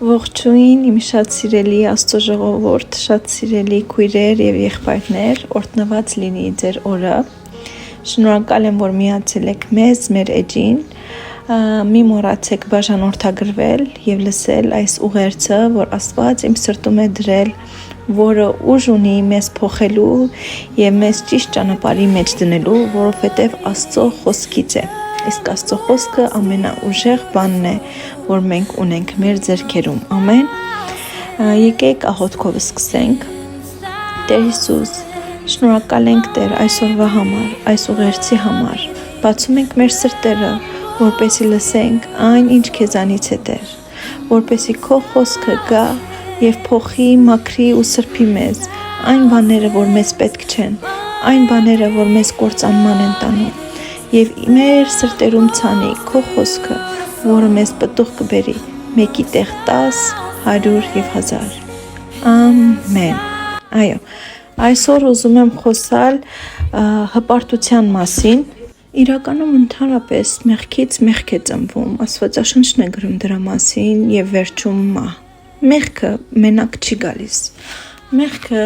Ողջույն իմ շատ սիրելի Աստծո ժողովուրդ, շատ սիրելի քույրեր եւ եղբայրներ, օրհնված լինի ձեր օրը։ Շնորհակալ եմ, որ միացել եք մեզ, մեր էջին։ Մի մոռացեք բաժանորդագրվել եւ լսել այս ուղերձը, որ Աստված իմ սրտում է դրել, որը ուժ ունի մեզ փոխելու եւ մեզ ճիշտ ճանապարհի մեջ դնելու, որովհետեւ Աստծո խոսքից է։ Իսկ Աստծո խոսքը ամենաուժեղ բանն է, որ մենք ունենք մեր ձեռքերում։ Ամեն։ Եկեք աղոթքով սկսենք։ Տեր Հիսուս, շնորհակալ ենք Տեր այսօրվա համար, այս ուղերձի համար։ Բացում ենք մեր սրտերը, որպեսզի լսենք այն, ինչ քեզանից է Տեր, որպեսզի քո խոսքը գա եւ փոխի, մաքրի ու սրբի մեզ այն բաները, որ մեզ պետք չեն, այն բաները, որ մեզ կործանման են տանում։ Եվ մեր սրտերում ցանի քո խոսքը, որը մեզ պտուղ կբերի, մեկի տեղ 10, 100 եւ 1000։ Ամեն։ Այո, այսօր ուզում եմ խոսալ հպարտության մասին։ Իրականում ընդհանրապես մեղքից մեղք է ծնվում, Աստվածաշնչն է գրում դրա մասին եւ վերջում մահ։ Մեղքը մենակ չի գալիս։ Մեղքը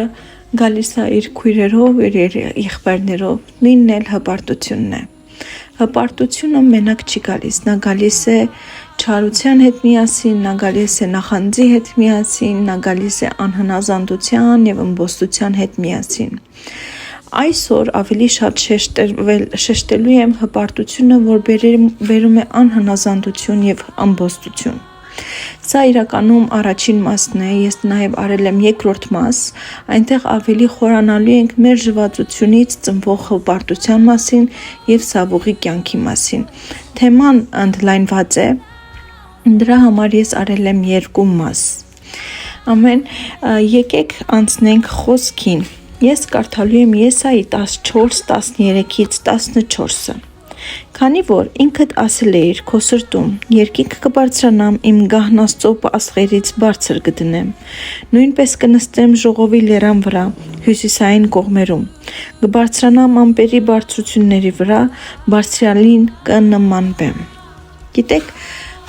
գալիս է իր քույրերով, իր եղբայրներով, նույնն էլ հպարտությունն է։ Հպարտությունը մենակ չի գալիս, նա գալիս է չարության հետ միասին, նա գալիս է նախանձի հետ միասին, նա գալիս է անհնազանդության եւ ըմբոստության հետ միասին։ Այսօր ավելի շատ շեշտելու եմ հպարտությունը, որ բերում է անհնազանդություն եւ ըմբոստություն։ Սա իրականում առաջին մասն է, ես նաև արել եմ երկրորդ մաս, այնտեղ ավելի խորանալու ենք մեր ժվացությունից ծնվող հպարտության մասին եւ սավուղի կյանքի մասին։ Թեման ընդլայնված է, դրա համար ես արել եմ 2 մաս։ Ամեն, եկեք անցնենք խոսքին։ Ես կարդալու եմ Եսայի 14:13-ից 14-ը։ Քանի որ ինքդ ասել էիր քո սրտում, երկինք կբարձրանամ, իմ գահն Աստծո աստղերից բարձր կդնեմ, նույնպես կնստեմ ժողովի լերան վրա, հյուսիսային կողմերում, կբարձրանամ ամպերի բարձրությունների վրա, բարձրալին կնմանվեմ։ Գիտեք,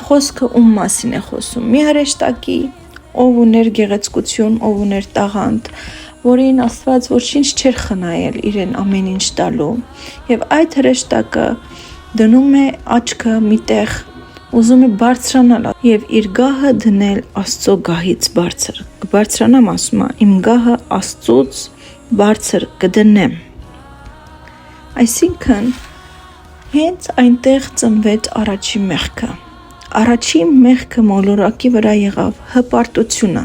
խոսքը ում մասին է խոսում։ Մի հրեշտակի, ով ուներ գեղեցկություն, ով ուներ տաղանդ, որին Աստված ոչինչ չէր խնայել իրեն ամեն ինչ տալու, եւ այդ հրեշտակը դնում է աչքը միտեղ, ուզում է բարձրանալ եւ իր գահը դնել Աստծո գահից բարձր։ Կբարձրանամ, ասում է, իմ գահը Աստծուց բարձր կդնեմ։ Այսինքն հենց այնտեղ ծնվեց առաջին մեղքը։ Առաջին մեղքը մոլորակի վրա եղավ հպարտությունը,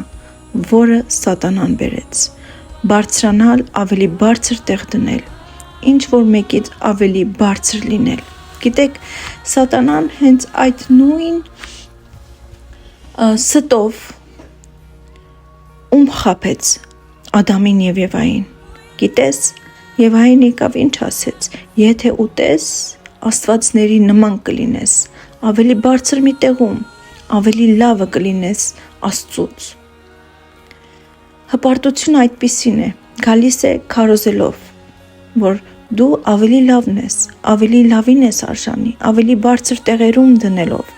որը սատանան բերեց։ Բարձրանալ, ավելի բարձր տեղ դնել, ինչ որ մեկից ավելի բարձր լինել։ Գիտեք, սատանան հենց այդ նույն ստով ում խաբեց Ադամին եւ Եվային։ Գիտես, Եվային եկավ ինչ ասեց. եթե ուտես, աստվածների նման կլինես, ավելի բարձր մի տեղում, ավելի լավը կլինես Աստծուց։ Հպարտությունը այդպիսին է, գալիս է քարոզելով, որ դու ավելի լավն ես, ավելի լավին ես արժանի, ավելի բարձր տեղերում դնելով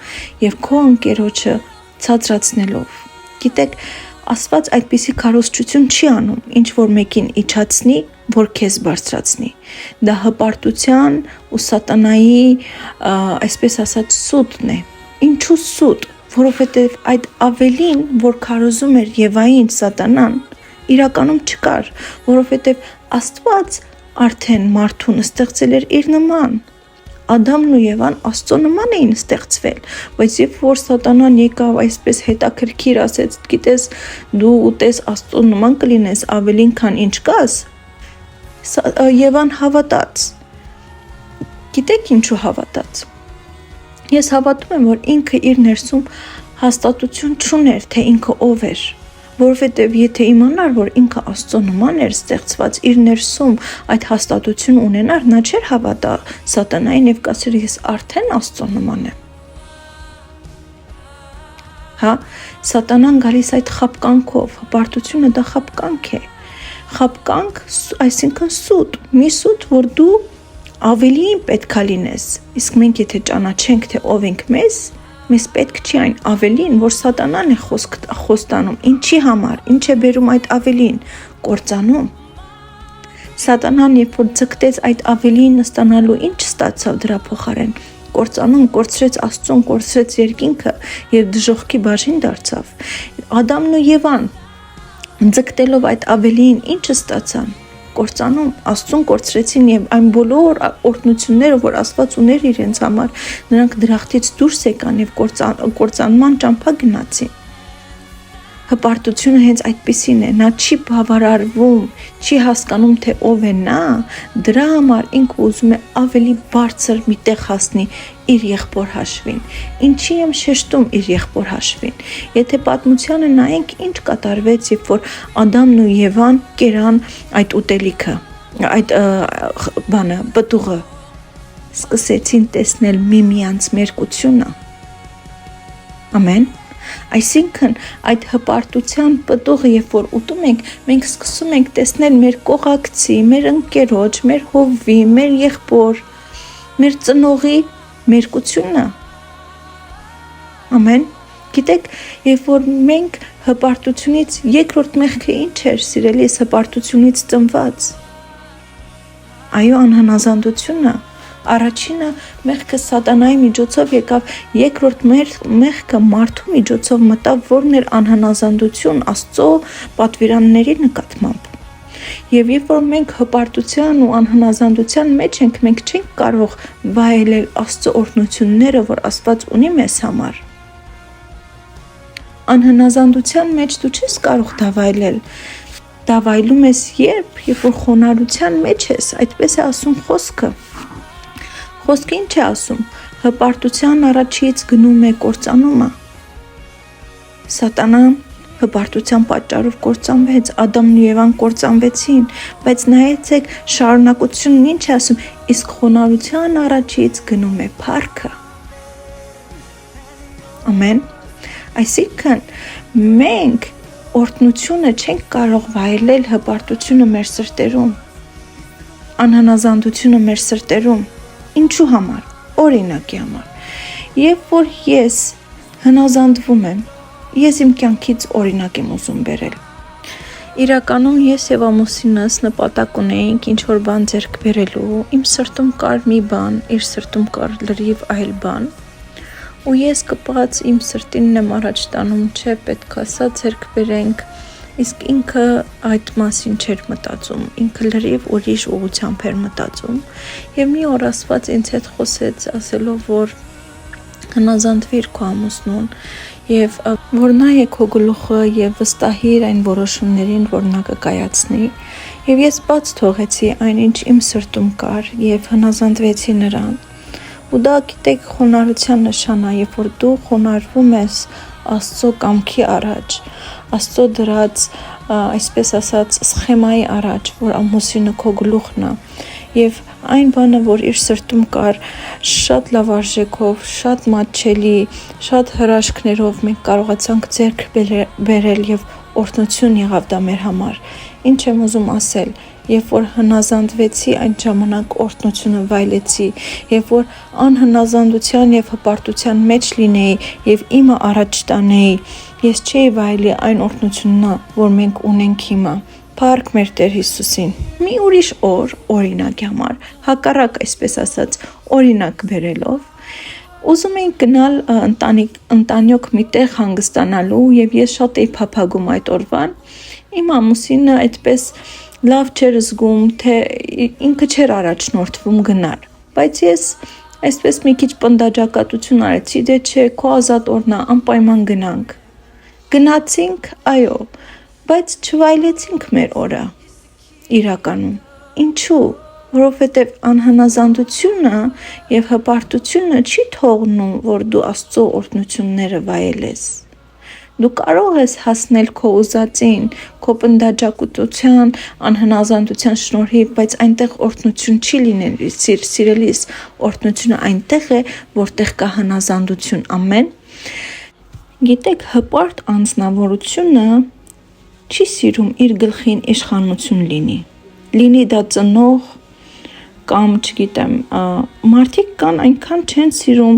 եւ քո ընկերոջը ցածրացնելով։ Գիտեք, Աստված այդպիսի քարոզչություն չի անում, ինչ որ մեկին իջացնի, որ քեզ բարձրացնի։ Դա հպարտության ու սատանայի, այսպես ասած, սուտն է։ Ինչու սուտ? Որովհետև այդ ավելին, որ քարոզում էր Եվային սատանան, իրականում չկար, որովհետև Աստված արդեն մարդուն ստեղծել էր իր նման։ Ադամն ու Եվան Աստծո նման էին ստեղծվել, բայց երբ որ սատանան եկավ այսպես հետաքրքիր ասեց, գիտես, դու ուտես Աստծո նման կլինես, ավելին քան ինչ կաս, Եվան հավատաց։ Գիտեք ինչու հավատաց։ Ես հավատում եմ, որ ինքը իր ներսում հաստատություն չուներ, թե ինքը ով էր, որովհետև եթե իմանար, որ ինքը Աստծո նման էր ստեղծված, իր ներսում այդ հաստատություն ունենար, նա չէր հավատա սատանային եւ կասեր ես արդեն Աստծո նման եմ։ Հա, սատանան գալիս այդ խապկանքով, հպարտությունը դա խապկանք է։ Խապկանք, այսինքն սուտ, մի սուտ, որ դու ավելին պետքա լինես, իսկ մենք եթե ճանաչենք, թե ով ենք մեզ, Մեզ պետք չի այն ավելին, որ սատանան է խոստանում, ինչի համար, ինչ է բերում այդ ավելին, կործանում։ Սատանան երբ որ ձգտեց այդ ավելին ստանալու, ինչ ստացավ դրա փոխարեն, կործանում, կորցրեց Աստծուն, կորցրեց երկինքը եւ դժոխքի բաժին դարձավ։ Ադամն ու Եվան ձգտելով այդ ավելին, ինչ ստացան, կործանում, Աստծուն կորցրեցին եւ այն բոլոր օրհնությունները, որ Աստված ուներ իրենց համար, նրանք դրախտից դուրս եկան եւ կործանման ճամփա գնացին։ Հպարտությունը հենց այդպիսին է, նա չի բավարարվում, չի հասկանում, թե ով է նա, դրա համար ինքը ուզում է ավելի բարձր մի տեղ հասնի իր եղբոր հաշվին։ Ինչի եմ շեշտում իր եղբոր հաշվին։ Եթե պատմությանը նայենք, ինչ կատարվեց, երբ որ Ադամն ու Եվան կերան այդ ուտելիքը, այդ պտուղը, սկսեցին տեսնել միմյանց մերկությունը։ Ամեն։ Այսինքն այդ հպարտության պտուղը, երբ որ ուտում ենք, մենք սկսում ենք տեսնել մեր կողակցի, մեր ընկերոջ, մեր հովվի, մեր եղբոր, մեր ծնողի մերկությունը։ Ամեն։ Գիտեք, երբ որ մենք հպարտությունից, երկրորդ մեղքը ինչ էր, սիրելիս, հպարտությունից ծնված։ Այո, անհնազանդությունը։ Առաջինը մեղքը սատանայի միջոցով եկավ, երկրորդ մեղքը մարդու միջոցով մտավ, որն էր անհնազանդություն Աստծո պատվիրանների նկատմամբ։ Եվ երբ որ մենք հպարտության ու անհնազանդության մեջ ենք, մենք չենք կարող վայելել Աստծո օրհնությունները, որ Աստված ունի մեզ համար։ Անհնազանդության մեջ դու չես կարող դա վայելել։ Դա վայելում ես երբ որ խոնարհության մեջ ես, այդպես է ասում խոսքը։ Խոսքը ինչ է ասում, հպարտության առաջից գնում է կործանումը։ Սատանան հպարտության պատճառով կործանվեց, Ադամն ու Եվան կործանվեցին, բայց նայեցեք շարունակությունն ինչ է ասում, իսկ խոնարհության առաջից գնում է փառքը։ Ամեն։ Այսինքն մենք օրհնությունը չենք կարող վայելել հպարտությունը մեր սրտերում, անհնազանդությունը մեր սրտերում։ Ինչու համար, օրինակի համար, երբ որ ես հնազանդվում եմ, ես իմ կյանքից օրինակ եմ ուզում բերել։ Իրականում ես եւ ամուսինս նպատակ ունեինք ինչ որ բան ձեռք բերելու, իմ սրտում կար մի բան, իր սրտում կար լրիվ այլ բան, ու ես կպած իմ սրտինն եմ առաջ տանում, չէ, պետք է սա ձեռք բերենք, իսկ ինքը այդ մասին չէր մտածում, ինքը լրիվ ուրիշ ուղղությամբ էր մտածում, եւ մի օր Աստված ինձ հետ խոսեց, ասելով, որ հնազանդվիր քո ամուսնուն, եւ որ նայ է քո գլուխը եւ վստահիր այն որոշումներին, որ նա կկայացնի, եւ ես բաց թողեցի այնինչ իմ սրտում կար եւ հնազանդվեցի նրան։ Ու դա գիտեք խոնարհության նշան է, երբ որ դու խոնարհվում ես Աստծո կամքի առաջ, Աստծո դրած, այսպես ասած, սխեմայի առաջ, որ ամուսինը քո գլուխն է, եւ այն բանը, որ իր սրտում կար, շատ լավ արժեքով, շատ մատչելի, շատ հրաշքներով մենք կարողացանք ձեռք բերել եւ օրհնություն եղավ դա մեր համար։ Ինչ եմ ուզում ասել, երբ որ հնազանդվեցի, այն ժամանակ օրհնությունը վայելեցի, երբ որ անհնազանդության եւ հպարտության մեջ լինեի եւ իմը առաջ տանեի, ես չէի վայելի այն օրհնությունն, որ մենք ունենք հիմա։ Փառք մեր Տեր Հիսուսին։ Մի ուրիշ օր, օրինակի համար, հակառակ այսպես ասած, օրինակ բերելով, ուզում էինք գնալ ընտանիք մի տեղ հանգստանալու եւ ես շատ էի փափագում այդ օրվան։ Իմ ամուսինը այդպես լավ չէր զգում, թե ինքը չէր առաջնորդվում գնալ, բայց ես այսպես մի քիչ պնդաճակատություն արեցի, դե չէ, քո ազատ օրն է, անպայման գնանք։ Գնացինք, այո, բայց չվայելեցինք մեր օրը իրականում։ Ինչու՞, որովհետև անհնազանդությունը եւ հպարտությունը չի թողնում, որ դու Աստծո օրհնությունները վայելես։ Դու կարող ես հասնել քո ուզածին, քո պնդաճակատության, անհնազանդության շնորհիվ, բայց այնտեղ օրհնություն չի լինելու, սիրելիս, օրհնությունը այնտեղ է, որտեղ կա հնազանդություն, ամեն։ Գիտեք, հպարտ անձնավորությունը չի սիրում իր գլխին իշխանություն լինի դա ծնող կամ, չգիտեմ, մարդիկ կան այնքան չեն սիրում,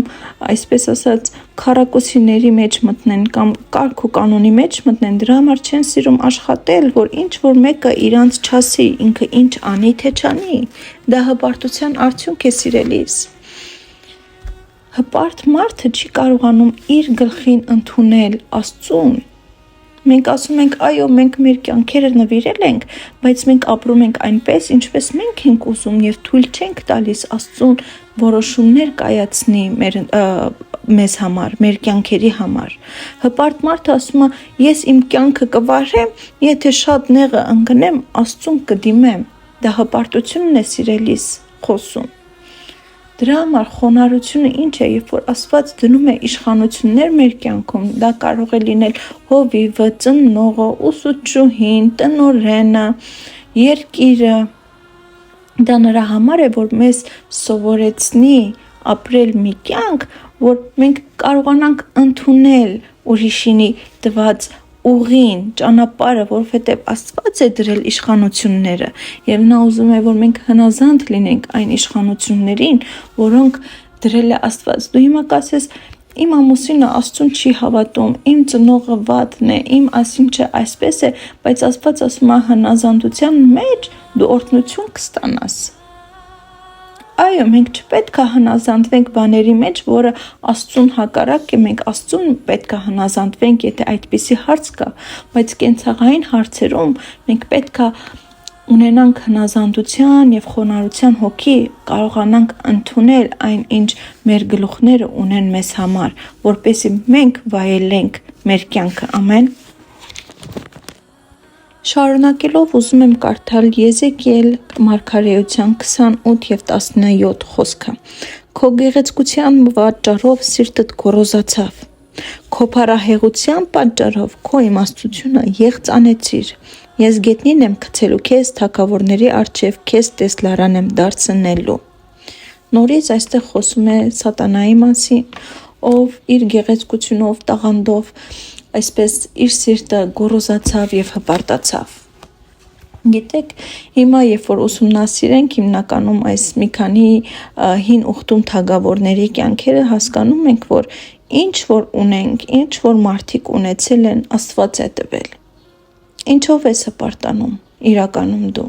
այսպես ասած, քառակուսիների մեջ մտնեն կամ կարգ ու կանոնի մեջ մտնեն, դրա համար չեն սիրում աշխատել, որ ինչ որ մեկը իրանց չասի, ինքը ինչ անի թե չանի, դա հպարտության արդյունք է սիրելիս։ Հպարտ մարդը չի կարողանում իր գլխին ընդունել Աստծուն։ Մենք ասում ենք, այո, մենք մեր կյանքերը նվիրել ենք, բայց մենք ապրում ենք այնպես, ինչպես մենք ենք ուզում եւ թույլ չենք տալիս Աստծուն որոշումներ կայացնի մեզ համար, մեր կյանքերի համար։ Հպարտ մարդը ասում է, ես իմ կյանքը կվարեմ, եթե շատ նեղը ընկնեմ, Աստծուն կդիմեմ։ Դա հպարտությունն է սիրելիս խոսում։ Դրա համար խոնարհությունը ինչ է, երբ որ Աստված դնում է իշխանություններ մեր կյանքում, դա կարող է լինել հովիվը, ծնողը, ուսուցչուհին, տնօրենը, երկիրը։ Դա նրա համար է, որ մեզ սովորեցնի ապրել մի կյանք, որ մենք կարողանանք ընդունել ուրիշինի տված ուղին, ճանապարհը, որովհետև Աստված է դրել իշխանությունները եւ նա ուզում է, որ մենք հնազանդ լինենք այն իշխանություններին, որոնք դրել է Աստված։ Դու հիմա կասես, իմ ամուսինը Աստծուն չի հավատում, իմ ծնողը վատն է, իմ ասինչը այսպես է, բայց Աստված ասում է հնազանդության մեջ դու օրհնություն կստանաս։ Այո, մենք չպետք է հնազանդվենք բաների մեջ, որը Աստծուն հակառակ է, մենք Աստծուն պետք է հնազանդվենք, եթե այդպիսի հարց կա, բայց կենցաղային հարցերում մենք պետք է ունենանք հնազանդության եւ խոնարհության հոգի, կարողանանք ընդունել այն, ինչ մեր գլուխները ունեն մեզ համար, որպեսզի մենք վայելենք մեր կյանքը, ամեն։ Շարունակելով ուզում եմ կարդալ Եզեկիել մարգարեության 28 եւ 17 խոսքը։ Քո գեղեցկության պատճառով սիրտդ գոռոզացավ։ Քո փառահեղության պատճառով քո իմաստությունը եղծանեցիր։ Ես գետնին եմ գցելու քեզ թագավորների առջև, քեզ տեսլարան եմ դարձնելու։ Նորից այստեղ խոսում է սատանայի մասին, ով իր գեղեցկությունով, տաղանդով այսպես իր սիրտը գոռոզացավ եւ հպարտացավ։ Գիտեք, հիմա երբ որ ուսումնասիրենք հիմնականում այս մի քանի հին ուխտում թագավորների կյանքերը, հասկանում ենք, որ ինչ որ ունենք, ինչ որ մարդիկ ունեցել են, Աստված է տվել։ Ինչով ես հպարտանում իրականում դու։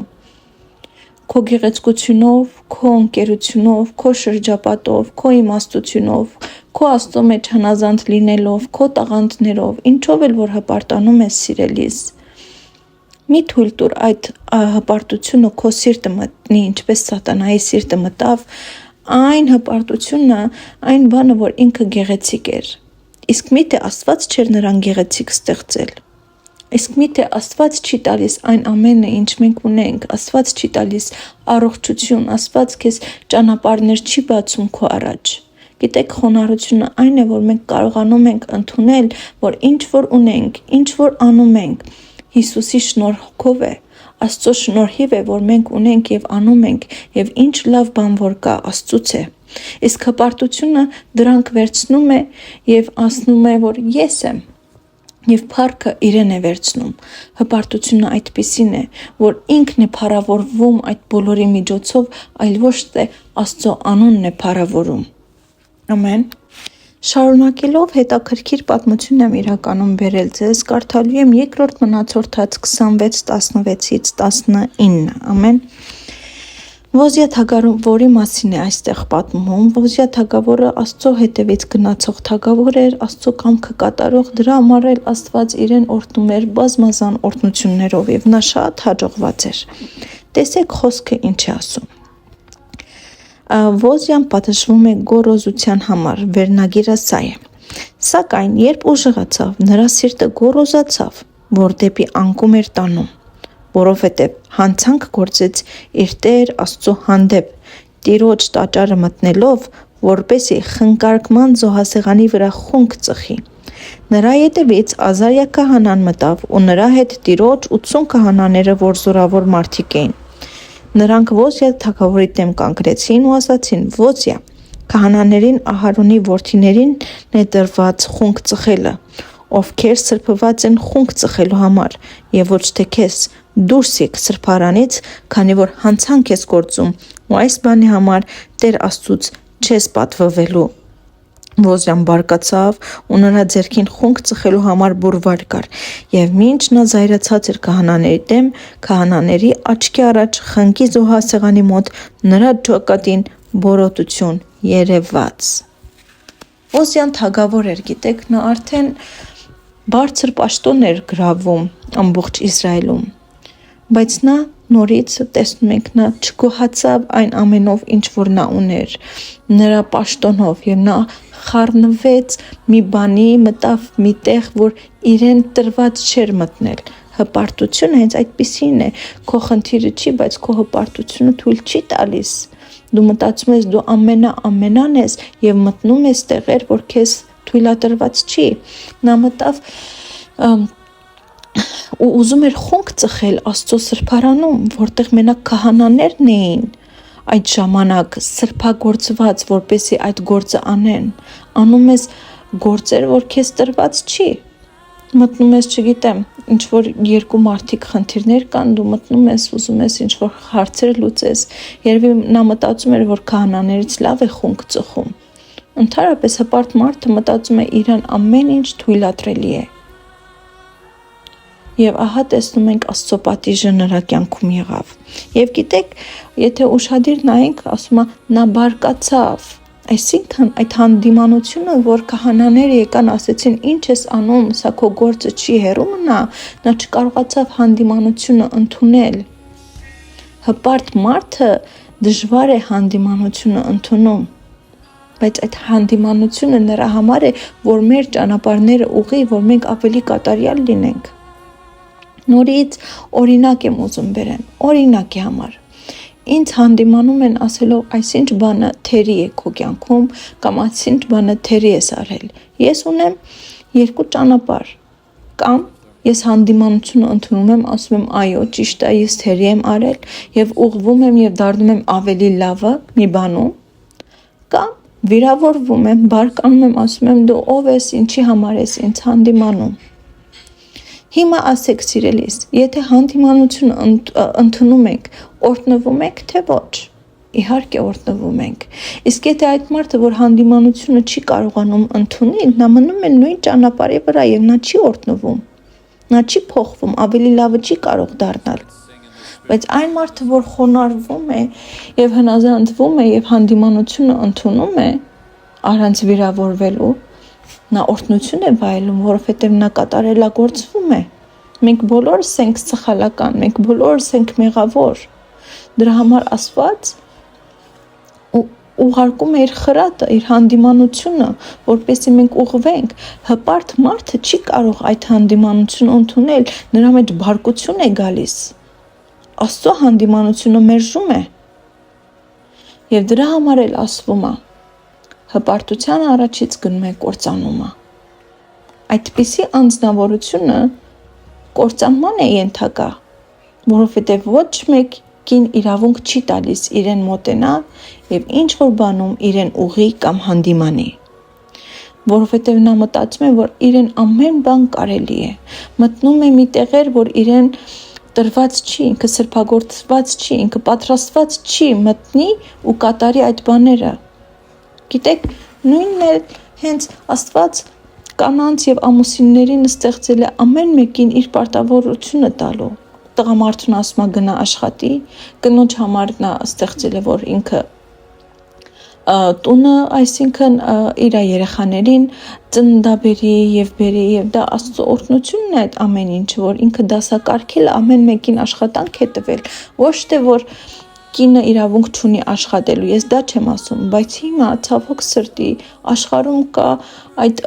Քո գեղեցկությունով, քո ընկերությունով, քո շրջապատով, քո իմաստությունով, քո Աստծո մեջ հնազանդ լինելով, քո տաղանդներով, ինչով էլ որ հպարտանում ես սիրելիս։ Մի թույլ տուր այդ հպարտությունը քո սիրտը մտնի, ինչպես սատանայի սիրտը մտավ, այն հպարտությունը, այն բանը, որ ինքը գեղեցիկ էր։ Իսկ միթե Աստված չէր նրան գեղեցիկ ստեղծել։ Իսկ միթե Աստված չի տալիս այն ամենը, ինչ մենք ունենք, Աստված չի տալիս առողջություն, Աստված քեզ ճանապարհներ չի բացում քո առաջ։ Գիտեք, խոնարհությունը այն է, որ մենք կարողանում ենք ընդունել, որ ինչ որ ունենք, ինչ որ անում ենք, Հիսուսի շնորհքով է, Աստծո շնորհիվ է, որ մենք ունենք եւ անում ենք, եւ ինչ լավ բան որ կա, Աստծուց է։ Իսկ հպարտությունը դրանք վերցնում է եւ ասում է, որ ես եմ։ Եվ փառքը իրեն է վերցնում։ Հպարտությունը այդպիսին է, որ ինքն է փառավորվում այդ բոլորի միջոցով, այլ ոչ թե Աստծո անունն է փառավորում։ Ամեն։ Շարունակելով հետաքրքիր պատմություն եմ իրականում բերել ձեզ, կարդալու եմ երկրորդ մնացորդաց 26:16-ից 19, ամեն։ Ոզիա թագավորի մասին է այստեղ պատմում։ Ոզիա թագավորը Աստծո հետևից գնացող թագավոր էր, Աստծո կամքը կատարող, դրա համար էլ Աստված իրեն օրհնում էր բազմազան օրհնություններով եւ նա շատ հաջողված էր։ Տեսեք խոսքը ինչ է ասում։ Ոզիան պատժվում է գոռոզության համար, վերնագիրը սա է։ Սակայն երբ ուժեղացավ, նրա սիրտը գոռոզացավ, որ դեպի անկում էր տանում, որովհետև հանցանք գործեց իր Տեր Աստծո հանդեպ, Տիրոջ տաճարը մտնելով, որպեսի խնկարկման զոհասեղանի վրա խունկ ծխի։ Նրա ետևից Ազարիա քահանան մտավ ու նրա հետ Տիրոջ 80 քահանաները, որ զորավոր մարդիկ էին։ Նրանք Ոզիա թագավորի դեմ կանգնեցին ու ասացին. Ոզիա, քահանաներին Ահարոնի որդիներին է դրված խունկ ծխելը, ովքեր սրբված են խունկ ծխելու համար, եւ ոչ թե քեզ, դուրս եք սրբարանից, քանի որ հանցանք ես գործում ու այս բանի համար Տեր Աստծուց չես պատվվելու։ Ոզյան բարկացավ ու նրա ձեռքին խունկ ծխելու համար բուրվար կար, եւ մինչ նա զայրացած էր քահանաների դեմ, քահանաների աչքի առաջ խնկի զոհասեղանի մոտ նրա ճակատին բորոտություն երևաց։ Ոզյան թագավոր էր, գիտեք, նա արդեն բարձր պաշտոն էր գրավում ամբողջ Իսրայելում, բայց նա նորից տեսնում ենք նա չգոհացավ այն ամենով, ինչ որ նա ուներ, նրա պաշտոնով, եւ նա խառնվեց մի բանի, մտավ մի տեղ, որ իրեն տրված չէր մտնել։ Հպարտությունը հենց այդպիսին է, քո խնդիրը չի, բայց քո հպարտությունը թույլ չի տալիս։ Դու մտածում ես դու ամենան ես եւ մտնում ես տեղեր, որ քեզ թույլատրված չի։ Նա մտավ ու ուզում էր խունկ ծխել Աստծո սրբարանում, որտեղ մենակ քահանաներն էին այդ ժամանակ սրբագործված, որպեսզի այդ գործը անեն։ Անում ես գործեր, որ քեզ տրված չի։ Մտնում ես, չգիտեմ, ինչ որ երկու մարդիկ խնդիրներ կան, դու մտնում ես, ուզում ես ինչ որ հարցեր լուծես։ Երևի նա մտածում էր, որ քահանաներից լավ է խունկ ծխում։ Ընդհանրապես հպարտ մարդը մտածում է իրան ամեն ինչ թույլատրելի է։ Եվ ահա տեսնում ենք Աստծո պատիժը նրա կյանքում եղավ։ Եվ գիտեք, եթե ուշադիր նայենք, ասում է նա բարկացավ։ Այսինքն այդ հանդիմանությունը, որ քահանաները եկան, ասեցին, ինչ ես անում, սա քո գործը չի, հեռու մնա, նա չկարողացավ հանդիմանությունը ընդունել։ Հպարտ մարդը դժվար է հանդիմանությունը ընդունում, բայց այդ հանդիմանությունը նրա համար է, որ մեր ճանապարհները ուղղի, որ մենք ավելի կատարյալ լինենք։ Նորից օրինակ եմ ուզում բերեմ, օրինակի համար։ Ինձ հանդիմանում են ասելով այսինչ բանը թերի է քո կյանքում կամ այսինչ բանը թերի ես արել։ Ես ունեմ երկու ճանապարհ, կամ ես հանդիմանությունը ընդունում եմ, ասում եմ այո, ճիշտ է, ես թերի եմ արել եւ ուղղվում եմ եւ դառնում եմ ավելի լավը մի բանում, կամ վիրավորվում եմ, բարկանում եմ, ասում եմ դու ով ես, ինչի համար ես ինձ հանդիմանում։ Հիմա ասեք սիրելիս, եթե հանդիմանությունը ընդունում ենք, օրհնվում ենք, թե ոչ։ Իհարկե օրհնվում ենք։ Իսկ եթե այդ մարդը, որ հանդիմանությունը չի կարողանում ընդունել, նա մնում է նույն ճանապարհի վրա եւ նա չի օրհնվում։ Նա չի փոխվում, ավելի լավը չի կարող դառնալ։ Բայց այն մարդը, որ խոնարհվում է եւ հնազանդվում է եւ հանդիմանությունը ընդունում է, առանց վիրավորվելու, նա օրհնություն է վայելում, որովհետև նա կատարելագործվում է։ Մենք բոլորս ենք սխալական, մենք բոլորս ենք մեղավոր։ Դրա համար Աստված ուղարկում է իր խրատը, իր հանդիմանությունը, որպեսզի մենք ուղղվենք։ Հպարտ մարդը չի կարող այդ հանդիմանությունը ընդունել, նրա մեջ բարկություն է գալիս։ Աստծո հանդիմանությունը մերժում է։ Եվ դրա համար էլ ասվում է. հպարտության առաջից գնում է կործանումը։ Այդպիսի անձնավորությունը կործանման է ենթակա, որովհետև ոչ մեկին իրավունք չի տալիս իրեն մոտենալ եւ ինչ որ բանում իրեն ուղի կամ հանդիմանի։ Որովհետև նա մտածում է, որ իրեն ամեն բան կարելի է։ Մտնում է մի տեղեր, որ իրեն տրված չի, ինքը սրբագործված չի, ինքը պատրաստված չի մտնի ու կատարի այդ բաները։ Գիտեք, նույնն է հենց Աստված կանանց եւ ամուսիններին ստեղծել է ամեն մեկին իր պարտավորությունը տալու։ Տղամարդուն ասում է գնա աշխատի, կնոջ համար նա ստեղծել է, որ ինքը տունը, այսինքն իր երեխաներին ծննդաբերի եւ բերի եւ դա Աստծո օրհնությունն է այդ ամեն ինչը, որ ինքը դասակարգել ամեն մեկին աշխատանք է տվել, ոչ թե որ կինը իրավունք չունի աշխատելու, ես դա չեմ ասում, բայց հիմա ցավոք սրտի աշխարհում կա այդ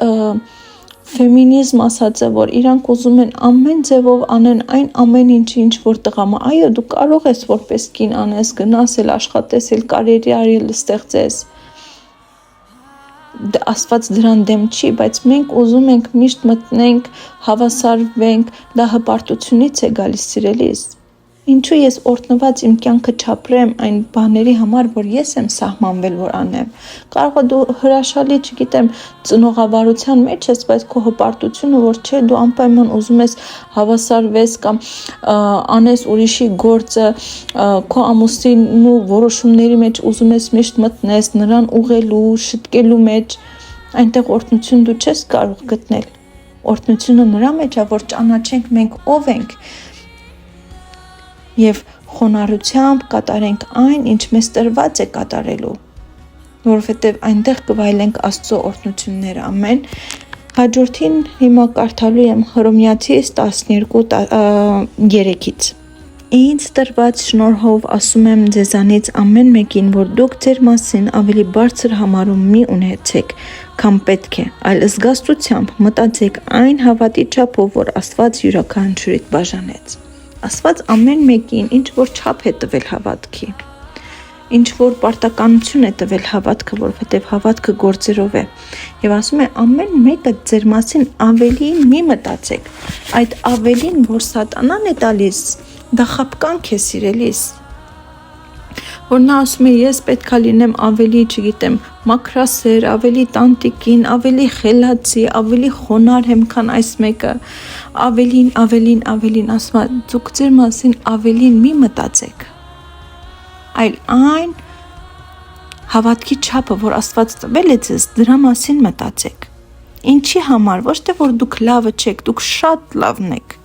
ֆեմինիզմ ասածը, որ իրանք ուզում են ամեն ձևով անեն այն ամեն ինչը, ինչ որ տղամա, այո, դու կարող ես որպես կին անես, գնաս էլ աշխատես, էլ կարիերի արել ստեղծես։ Աստված դրան դեմ չի, բայց մենք ուզում ենք միշտ մտնենք, հավասարվենք, դա հպարտությունից է գալիս, սիրելիս։ Ինչու ես օրհնված իմ կյանքը չապրեմ այն բաների համար, որ ես եմ սահմանվել, որ անեմ։ Կարող է դու հրաշալի, չգիտեմ, ծնողավարության մեջ ես, բայց քո հպարտությունը, որ չէ, դու անպայման ուզում ես հավասարվես կամ անես ուրիշի գործը, քո ամուսինու որոշումների մեջ ուզում ես միշտ մտնես, նրան ուղղելու, շտկելու մեջ։ Այնտեղ օրհնություն դու չես կարող գտնել։ Օրհնությունը նրա մեջ է, որ ճանաչենք մենք ով ենք եւ խոնարհությամբ կատարենք այն, ինչ մեզ տրված է կատարելու, որովհետեւ այնտեղ կվայելենք Աստծո օրհնությունները։ Ամեն։ Հաջորդին հիմա կարդալու եմ Հռոմեացիս 12:3-ից։ Ինձ տրված շնորհով ասում եմ ձեզանից ամեն մեկին, որ դուք ձեր մասին ավելի բարձր համարում մի ունեցեք, քան պետք է, այլ զգաստությամբ մտածեք այն հավատի չափով, որ Աստված յուրաքանչյուրիդ բաժանեց։ Աստված ամեն մեկին ինչ որ չափ է տվել հավատքի, ինչ որ պարտականություն է տվել հավատքը, որովհետև հավատքը գործերով է։ Եվ ասում է ամեն մեկը ձեր մասին ավելին մի մտածեք, այդ ավելին, որ սատանան է տալիս, դա խաբկանք է սիրելիս, որ նա ասում է ես պետքա լինեմ ավելի, չգիտեմ, մաքրասեր, ավելի տանտիկին, ավելի խելացի, ավելի խոնար եմ, քան այս մեկը, ավելին, ասում է դուք ձեր մասին ավելին մի մտածեք, այլ այն հավատքի չափը, որ Աստված տվել է ձեզ, դրա մասին մտածեք։ Ինչի համար, ոչ թե որ դուք լավը չեք, դուք շատ լավն եք,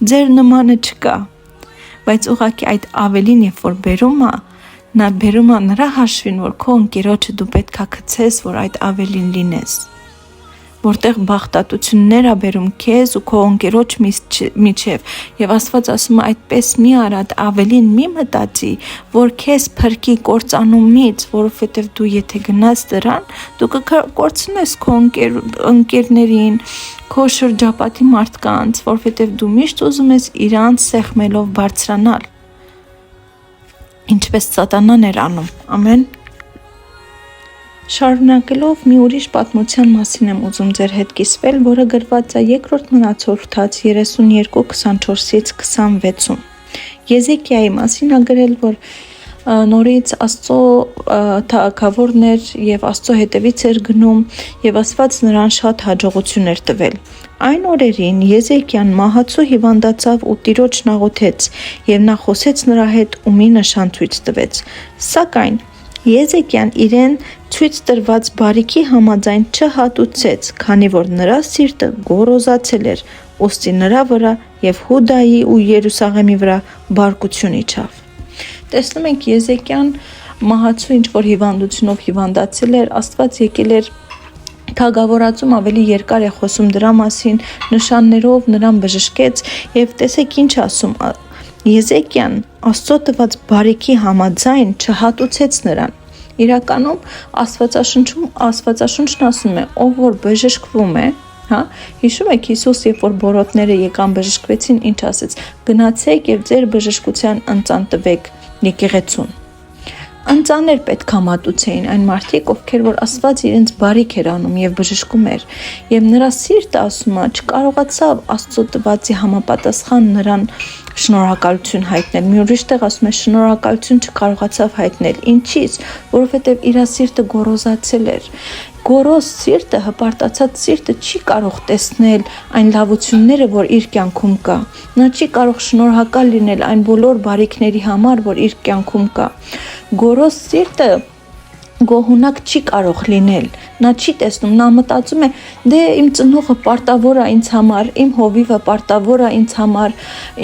ձեր նմանը չկա, բայց ուղղակի այդ ավելին, երբ որ բերում է, նա բերում է նրա հաշվին, որ քո ընկերոջը դու պետքա գցես, որ այդ ավելին լինես, որտեղ բախտատություններ է բերում քեզ ու քո ընկերոջ միջև, եւ Աստված ասում է այդպես մի արդ ավելին մի մտածի, որ քեզ փրկի կործանումից, որովհետեւ դու եթե գնաս դրան, դու կկործնես քո ընկերներին, քո շրջապատի մարդկանց, որովհետեւ դու միշտ ուզում ես իրանց սեղմելով բարձրանալ, ինչպես սատանան էր անում։ Ամեն։ Շարունակելով մի ուրիշ պատմության մասին եմ ուզում ձեր հետ կիսվել, որը գրված է երկրորդ մնացորդաց 32:24-ից 26-ում։ Եզեկիայի մասին է գրել, որ նորից Աստծո թագավորն էր եւ Աստծո հետևից էր գնում եւ Աստված նրան շատ հաջողություն էր տվել։ Այն օրերին Եզեկիան մահացու հիվանդացավ ու Տիրոջն աղոթեց եւ նա խոսեց նրա հետ ու մի նշան ցույց տվեց։ Սակայն Եզեկիան իրեն ցույց տրված բարիքի համաձայն չհատուցեց, քանի որ նրա սիրտը գոռոզացել էր, ուստի նրա վրա եւ Հուդայի ու Երուսաղեմի վրա բարկություն իջավ։ Տեսնում ենք Եզեկիան մահացու ինչ որ հիվանդությունով հիվանդացել էր, Աստված եկել էր թագավորածում ավելի երկար է խոսում դրա մասին, նշաններով նրան բժշկեց եւ տեսեք ինչ ասում Եզեկիան Աստծո տված բարիքի համաձայն չհատուցեց նրան։ Իրականում Աստվածաշունչն ասում է, ով որ բժշկվում է, հիշում եք Հիսուս, երբ որ բորոտները եկան բժշկվեցին, ինչ ասեց. գնացեք եւ ձեր բժշկության ընծան տվեք եկեղեցուն։ Ընծաներ պետք է մատուցեին այն մարդիկ, ովքեր որ Աստված իրենց բարիք էր անում եւ բժշկում էր, եւ նրա սիրտը ասում է չկարողացավ Աստծո տվածի համապատասխան նրան շնորհակալություն հայտնել։ Մի ուրիշ տեղ ասում է շնորհակալություն չկարողացավ հայտնել։ Ինչի՞ց, որովհետեւ իր սիրտը գոռոզացել էր։ Գոռոզ սիրտը, հպարտացած սիրտը չի կարող տեսնել այն լավությունները, որ իր կյանքում կա։ Նա չի կարող շնորհակալ լինել այն բոլոր բարիքների համար, որ իր կյանքում կա։ Գոռոզ սիրտը գոհունակ չի կարող լինել, նա չի տեսնում, նա մտածում է դե իմ ծնողը պարտավոր է ինձ համար, իմ հովիվը պարտավոր է ինձ համար,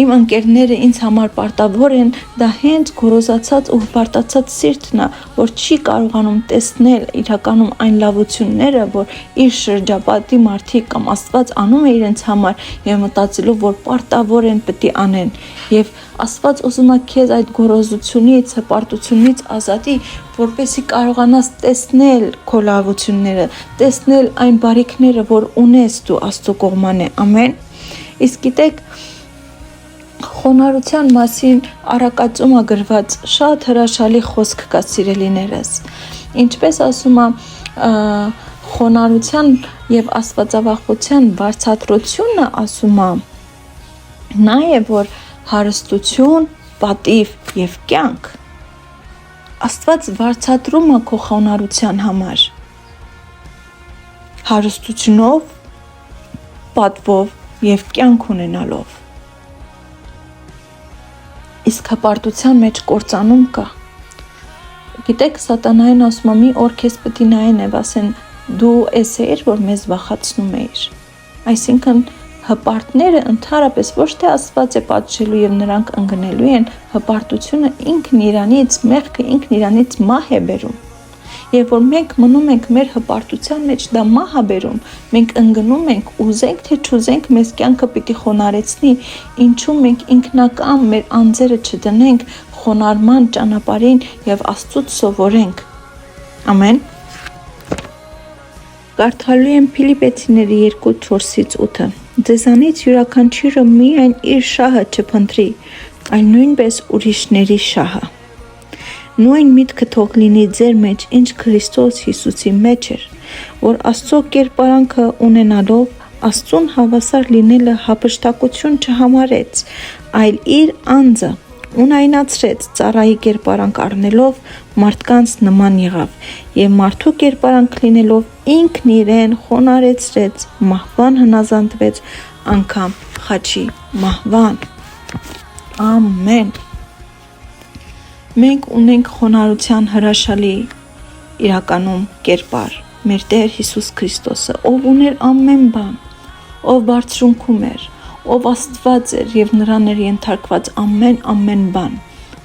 իմ ընկերները ինձ համար պարտավոր են, դա հենց գոռոզացած ու հպարտացած սիրտն է, որ չի կարողանում տեսնել իրականում այն լավությունները, որ իր շրջապատի մարդիկ կամ Աստված անում է իրենց համար եւ մտածելով, որ պարտավոր են պետք է անեն եւ Աստված ուզում է քեզ այդ գոռոզությունից, հպարտությունից ազատի, որպեսզի կարողանաս տեսնել քո լավությունները, տեսնել այն բարիքները, որ ունես դու Աստծո կողմանը, ամեն։ Իսկ գիտեք, խոնարհության մասին առակածում է գրված շատ հրաշալի խոսք կա, սիրելիներս։ Ինչպես ասում է, խոնարհության եւ աստվածավախության բարձրացությունը ասում է, նաեւ որ հարստություն, պատիվ եւ կյանք Աստված վարձատրում է քո խոնարհության համար հարստությունով, պատվով եւ կյանք ունենալով։ Իսկ հպարտության մեջ կործանում կա։ Գիտեք, սատանային ասում է մի օր քեզ պետք է նայեն եւ ասեն դու ես էիր, որ մեզ վախացնում էիր։ Այսինքն հպարտները ընդհանրապես ոչ թե Աստված է պատժելու եւ նրանք ընկնելու են, հպարտությունը ինքն իրանից, մեղքը ինքն իրանից մահ է բերում։ Եվ որ մենք մնում ենք մեր հպարտության մեջ, դա մահ է բերում, մենք ընկնում ենք, ուզենք թե չուզենք, մեզ կյանքը պիտի խոնարեցնի, ինչու մենք ինքնական մեր անձերը չդնենք խոնարհման ճանապարհին եւ Աստծուց սովորենք։ Ամեն։ Կարդալու եմ Փիլիպեցիների 2:4-8։ Ձեզանից յուրաքանչյուրը միայն իր շահը չփնտրի, այլ նույնպես ուրիշների շահը։ Նույն միտքը թող լինի ձեր մեջ, ինչ Քրիստոս Հիսուսի մեջ էր, որ Աստծո կերպարանքը ունենալով Աստծուն հավասար լինելը հափշտակություն չհամարեց, այլ իր անձը ունայնացրեց ծառայի կերպարանք առնելով մարդկանց նման եղավ եւ մարդու կերպարանք լինելով ինքն իրեն խոնարեցրեց, մահվան հնազանդվեց, անգամ խաչի մահվան։ Ամեն։ Մենք ունենք խոնարհության հրաշալի իրականում կերպար, մեր Տեր Հիսուս Քրիստոսը, ով ուներ ամեն բան, ով բարձրունքում էր, ով Աստված էր եւ նրան էր ենթարկված ամեն բան,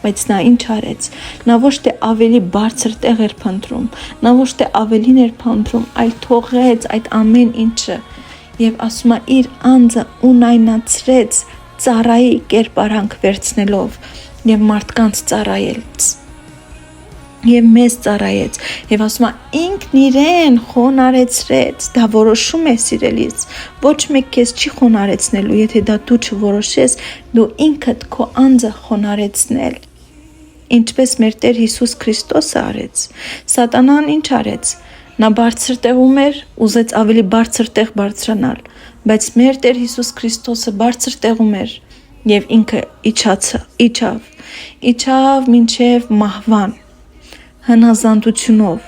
բայց նա ինչ արեց, նա ոչ թե ավելի բարձր տեղ էր փնտրում, նա ոչ թե ավելին էր փնտրում, այլ թողեց այդ ամեն ինչը եւ ասում է իր անձը ունայնացրեց ծառայի կերպարանք վերցնելով եւ մարդկանց ծառայեց եւ մեզ ծառայեց եւ ասում է ինքն իրեն խոնարեցրեց, դա որոշում է սիրելիս, ոչ մեկ քեզ չի խոնարեցնելու, եթե դա դու չորոշես, դու ինքդ քո անձը խոնարեցնել, ինչպես մեր Տեր Հիսուս Քրիստոսը արեց։ Սատանան ինչ արեց, նա բարձր տեղում էր, ուզեց ավելի բարձր տեղ բարձրանալ, բայց մեր Տեր Հիսուս Քրիստոսը բարձր տեղում էր եւ ինքը իջավ մինչեւ մահվան հնազանդությունով։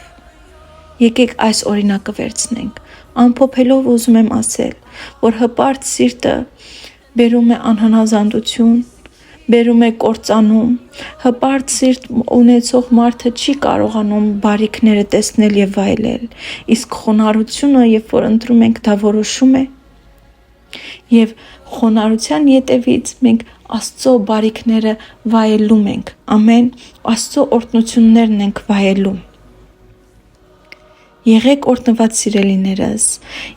Եկեք այս օրինակը վերցնենք։ Ամփոփելով ուզում եմ ասել, որ հպարտ սիրտը բերում է անհնազանդություն, բերում է կործանում, հպարտ սիրտ ունեցող մարդը չի կարողանում բարիքները տեսնել եւ վայելել, իսկ խոնարհությունը, երբ որ ընտրում ենք, դա որոշում է։ Եվ խոնարհության ետևից մենք Աստծո բարիքները վայելում ենք, ամեն, Աստծո օրհնություններն ենք վայելում։ Եղեք օրհնված սիրելիներս,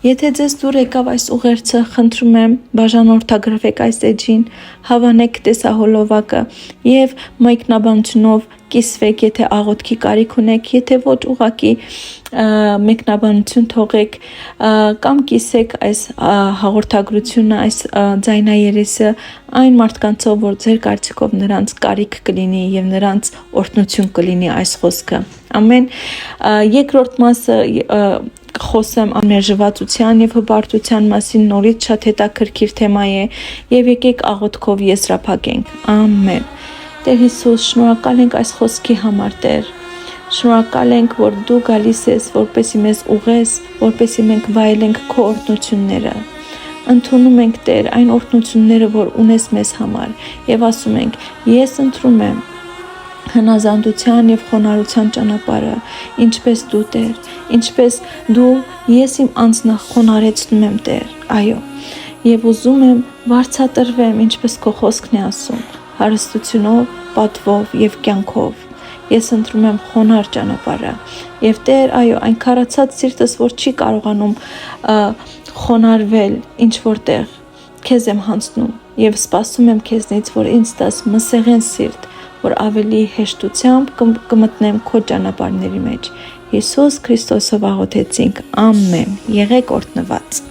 եթե ձեզ դուր եկավ այս ուղերձը, խնդրում եմ բաժանորդագրվեք այս էջին, հավանեք տեսահոլովակը եւ մեկնաբանությունով կիսվեք, եթե աղոթքի կարիք ունեք, եթե ոչ ուղակի մեկնաբանություն թողեք կամ կիսեք այս հաղորդագրությունը, այս ձայնաերեսը այն մարդկանցով, որ ձեր կարծիքով նրանց կարիք կլինի եւ նրանց օրհնություն կլինի այս խոսքը։ Ամեն։ Երկրորդ մասը խոսեմ անմերժվածության եւ հպարտության մասին, նորից շատ հետաքրքիր թեմա է եւ եկեք աղոթքով եզրափակենք։ Ամեն։ Տեր Հիսուս, շնորհակալ ենք այս խոսքի համար, Տեր։ Շնորհակալ ենք, որ դու գալիս ես, որպեսզի մեզ ուղես, որպեսզի մենք վայելենք քո օրհնությունները։ Ընդունում ենք, Տեր, այն օրհնությունները, որ ունես մեզ համար, եւ ասում ենք. ես ընտրում եմ հնազանդության եւ խոնարհության ճանապարհը, ինչպես դու, Տեր, ինչպես դու, ես իմ անձնը խոնարեցնում եմ, Տեր, այո, եւ ուզում եմ վարձատրվեմ, ինչպես քո խոսքն է ասում, հարստությունով, պատվով եւ կյանքով։ Ես ընտրում եմ խոնարհ ճանապարհը եւ Տեր, այո, այն քարացած սիրտս, որ չի կարողանում խոնարհվել ինչ որտեղ, քեզ եմ հանձնում եւ սպասում եմ քեզնից, որ ինձ տաս մսեղեն սիրտ, որ ավելի հեշտությամբ կմտնեմ քո ճանապարհների մեջ։ Հիսուս Քրիստոսով աղոթեցինք, ամեն։ Եղեք օրհնված։